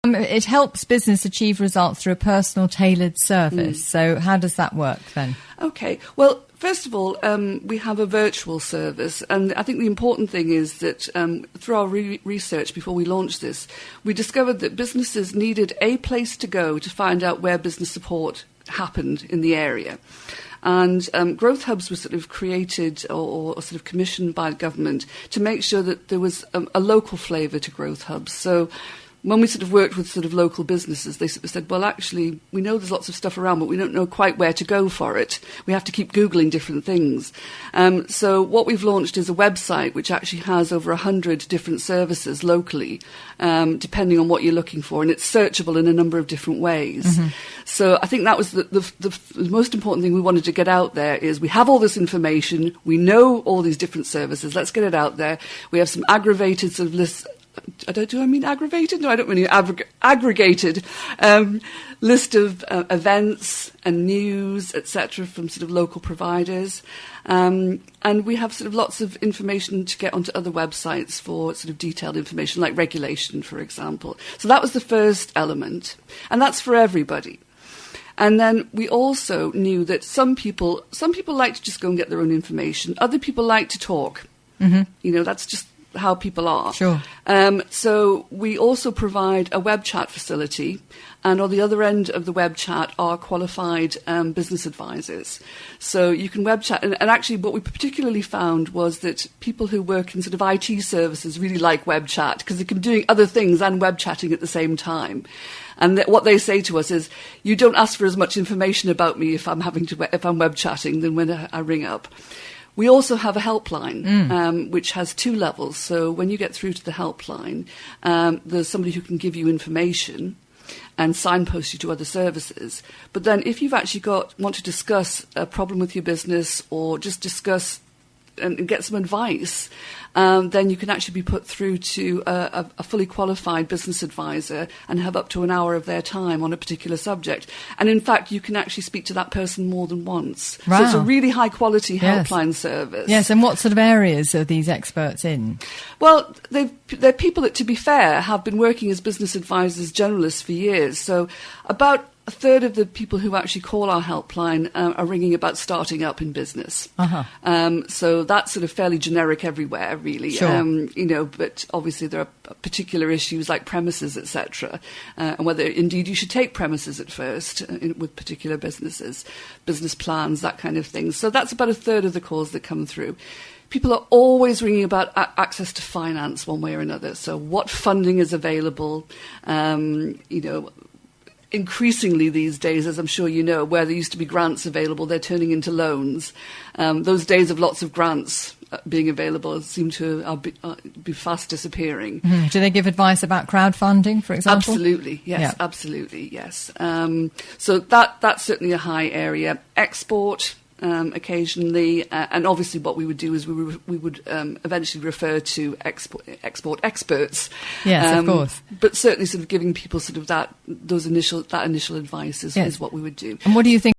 It helps business achieve results through a personal, tailored service. So how does that work then? Okay, well, first of all, we have a virtual service, and I think the important thing is that through our research before we launched this, we discovered that businesses needed a place to go to find out where business support happened in the area. And growth hubs were sort of created or sort of commissioned by the government to make sure that there was a local flavour to growth hubs. So when we sort of worked with sort of local businesses, they sort of said, well, actually, we know there's lots of stuff around, but we don't know quite where to go for it. We have to keep Googling different things. So what we've launched is a website which actually has over 100 different services locally, depending on what you're looking for, and it's searchable in a number of different ways. Mm-hmm. So I think that was the most important thing we wanted to get out there is we have all this information, we know all these different services, let's get it out there. We have some aggravated sort of lists. Do I mean aggravated? No, I don't mean aggregated list of events and news, etc., from sort of local providers. And we have sort of lots of information to get onto other websites for sort of detailed information, like regulation, for example. So that was the first element. And that's for everybody. And then we also knew that some people like to just go and get their own information. Other people like to talk. Mm-hmm. You know, that's just how people are. Sure. So we also provide a web chat facility, and on the other end of the web chat are qualified business advisors. So you can web chat, and actually what we particularly found was that people who work in sort of IT services really like web chat because they can be doing other things and web chatting at the same time. And what they say to us is, you don't ask for as much information about me if I'm web chatting than when I ring up. We also have a helpline, which has 2 levels. So when you get through to the helpline, there's somebody who can give you information and signpost you to other services. But then if you've actually want to discuss a problem with your business or just discuss and get some advice, then you can actually be put through to a fully qualified business advisor and have up to an hour of their time on a particular subject. And in fact, you can actually speak to that person more than once. Wow. So it's a really high quality helpline service. Yes, and what sort of areas are these experts in? Well, they're people that, to be fair, have been working as business advisors, generalists for years. So about a third of the people who actually call our helpline are ringing about starting up in business. Uh-huh. So that's sort of fairly generic everywhere, really. Sure. But obviously there are particular issues like premises, etc., and whether indeed you should take premises at first with particular businesses, business plans, that kind of thing. So that's about a third of the calls that come through. People are always ringing about access to finance one way or another. So what funding is available, increasingly these days, as I'm sure you know, where there used to be grants available, they're turning into loans. Those days of lots of grants being available seem to be fast disappearing. Mm-hmm. Do they give advice about crowdfunding, for example? Absolutely, yes, yeah. Absolutely, yes. So that's certainly a high area. Export, occasionally, and obviously what we would do is we would eventually refer to export experts. Yes, of course. But certainly sort of giving people sort of that initial advice is what we would do. And what do you think